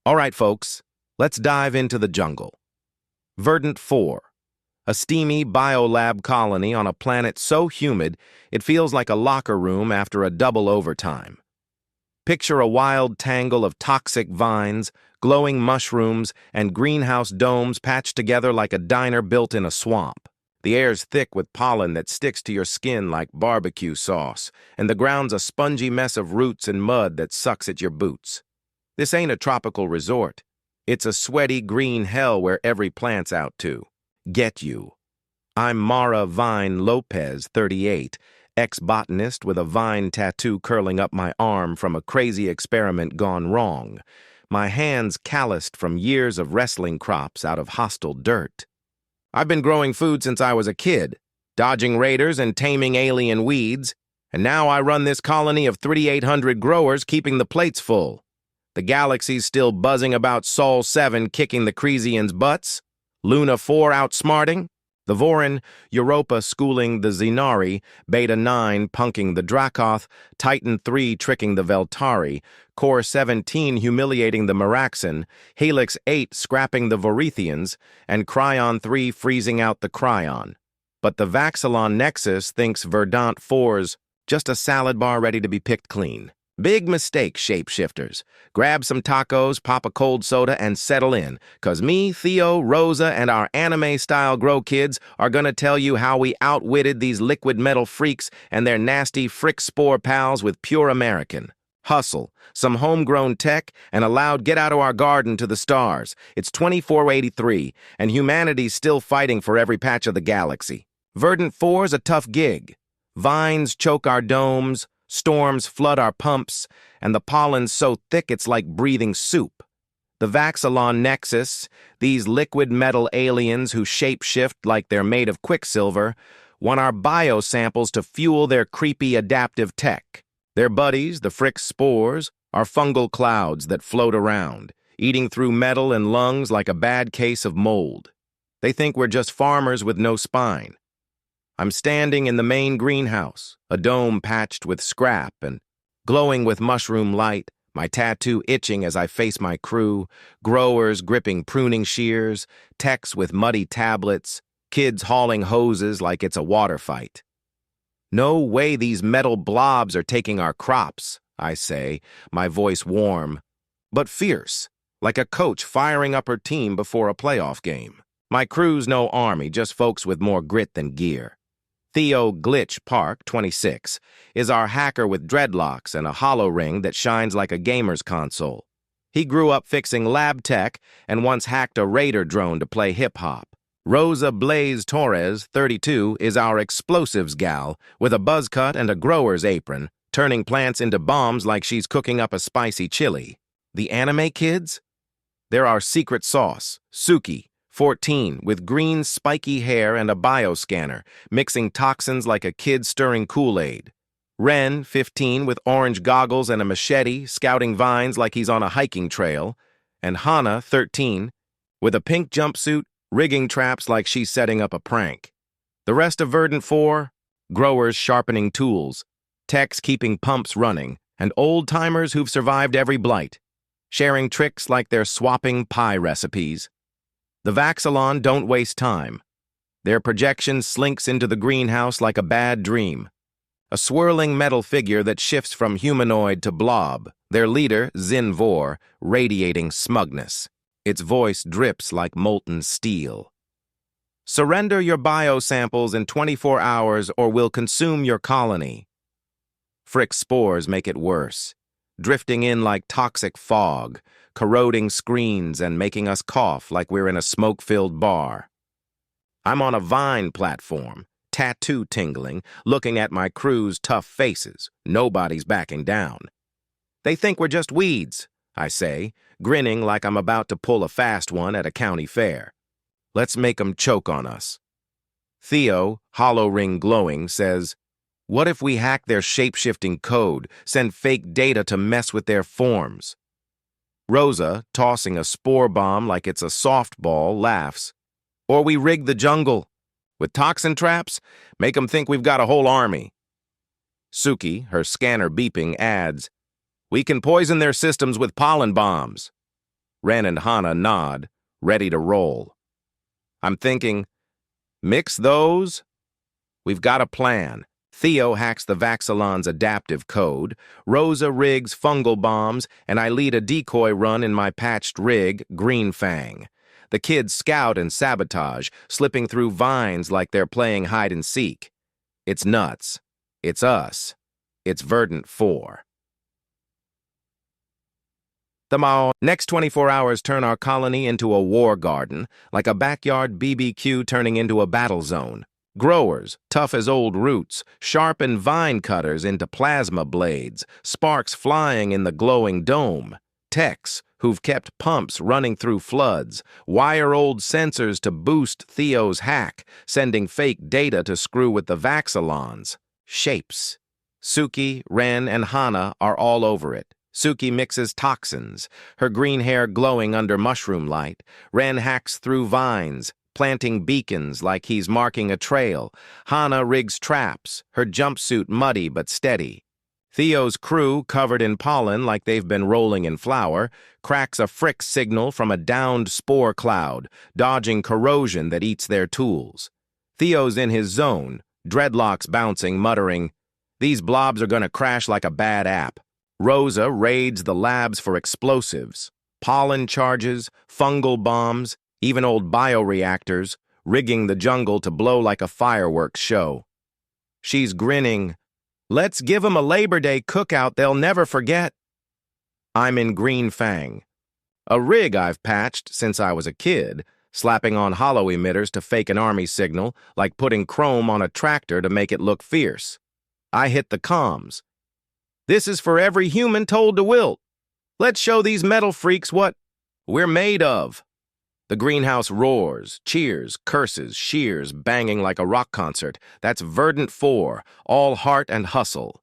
All right, folks, let's dive into the jungle. Verdant 4, a steamy biolab colony on a planet so humid it feels like a locker room after a double overtime. Picture a wild tangle of toxic vines, glowing mushrooms, and greenhouse domes patched together like a diner built in a swamp. The air's thick with pollen that sticks to your skin like barbecue sauce, and the ground's a spongy mess of roots and mud that sucks at your boots. This ain't a tropical resort. It's a sweaty green hell where every plant's out to get you. I'm Mara Vine Lopez, 38, ex-botanist with a vine tattoo curling up my arm from a crazy experiment gone wrong. My hands calloused from years of wrestling crops out of hostile dirt. I've been growing food since I was a kid, dodging raiders and taming alien weeds, and now I run this colony of 3,800 growers keeping the plates full. The galaxy's still buzzing about Sol 7 kicking the Cresians' butts, Luna 4 outsmarting, the Vorin, Europa schooling the Xenari, Beta 9 punking the Dracoth, Titan 3 tricking the Veltari, Core 17 humiliating the Meraxan, Helix 8 scrapping the Vorithians, and Cryon 3 freezing out the Cryon. But the Vaxilon Nexus thinks Verdant 4's just a salad bar ready to be picked clean. Big mistake, shapeshifters. Grab some tacos, pop a cold soda, and settle in, 'cause me, Theo, Rosa, and our anime-style grow kids are gonna tell you how we outwitted these liquid metal freaks and their nasty frick spore pals with pure American hustle, some homegrown tech, and a loud get out of our garden to the stars. It's 2483, and humanity's still fighting for every patch of the galaxy. Verdant 4's a tough gig. Vines choke our domes, storms flood our pumps, and the pollen's so thick it's like breathing soup. The Vaxilon Nexus, these liquid metal aliens who shapeshift like they're made of quicksilver, want our biosamples to fuel their creepy adaptive tech. Their buddies, the frick spores, are fungal clouds that float around, eating through metal and lungs like a bad case of mold. They think we're just farmers with no spine. I'm standing in the main greenhouse, a dome patched with scrap and glowing with mushroom light, my tattoo itching as I face my crew, growers gripping pruning shears, techs with muddy tablets, kids hauling hoses like it's a water fight. No way these metal blobs are taking our crops, I say, my voice warm, but fierce, like a coach firing up her team before a playoff game. My crew's no army, just folks with more grit than gear. Theo Glitch Park, 26, is our hacker with dreadlocks and a hollow ring that shines like a gamer's console. He grew up fixing lab tech and once hacked a raider drone to play hip-hop. Rosa Blaze Torres, 32, is our explosives gal with a buzz cut and a grower's apron, turning plants into bombs like she's cooking up a spicy chili. The anime kids? They're our secret sauce, Suki, 14, with green spiky hair and a bioscanner, mixing toxins like a kid stirring Kool-Aid. Ren, 15, with orange goggles and a machete, scouting vines like he's on a hiking trail. And Hana, 13, with a pink jumpsuit, rigging traps like she's setting up a prank. The rest of Verdant 4, growers sharpening tools, techs keeping pumps running, and old-timers who've survived every blight, sharing tricks like they're swapping pie recipes. The Vaxilon don't waste time. Their projection slinks into the greenhouse like a bad dream. A swirling metal figure that shifts from humanoid to blob, their leader, Xin Vor, radiating smugness. Its voice drips like molten steel. Surrender your biosamples in 24 hours or we'll consume your colony. Frick spores make it worse, drifting in like toxic fog, corroding screens and making us cough like we're in a smoke-filled bar. I'm on a vine platform, tattoo tingling, looking at my crew's tough faces. Nobody's backing down. They think we're just weeds, I say, grinning like I'm about to pull a fast one at a county fair. Let's make 'em choke on us. Theo, hollow ring glowing, says, what if we hack their shape-shifting code, send fake data to mess with their forms? Rosa, tossing a spore bomb like it's a softball, laughs. Or we rig the jungle. With toxin traps, make 'em think we've got a whole army. Suki, her scanner beeping, adds, we can poison their systems with pollen bombs. Ren and Hana nod, ready to roll. I'm thinking, mix those? We've got a plan. Theo hacks the Vaxilon's adaptive code, Rosa rigs fungal bombs, and I lead a decoy run in my patched rig, Green Fang. The kids scout and sabotage, slipping through vines like they're playing hide-and-seek. It's nuts. It's us. It's Verdant 4. The next 24 hours turn our colony into a war garden, like a backyard BBQ turning into a battle zone. Growers, tough as old roots, sharpen vine cutters into plasma blades, sparks flying in the glowing dome. Techs, who've kept pumps running through floods, wire old sensors to boost Theo's hack, sending fake data to screw with the Vaxilons. Shapes. Suki, Ren, and Hana are all over it. Suki mixes toxins, her green hair glowing under mushroom light. Ren hacks through vines, planting beacons like he's marking a trail. Hana rigs traps, her jumpsuit muddy but steady. Theo's crew, covered in pollen like they've been rolling in flour, cracks a frick signal from a downed spore cloud, dodging corrosion that eats their tools. Theo's in his zone, dreadlocks bouncing, muttering, "These blobs are gonna crash like a bad app." Rosa raids the labs for explosives, pollen charges, fungal bombs, even old bioreactors, rigging the jungle to blow like a fireworks show. She's grinning. Let's give 'em a Labor Day cookout they'll never forget. I'm in Green Fang, a rig I've patched since I was a kid, slapping on hollow emitters to fake an army signal, like putting chrome on a tractor to make it look fierce. I hit the comms. This is for every human told to wilt. Let's show these metal freaks what we're made of. The greenhouse roars, cheers, curses, shears, banging like a rock concert. That's Verdant 4, all heart and hustle.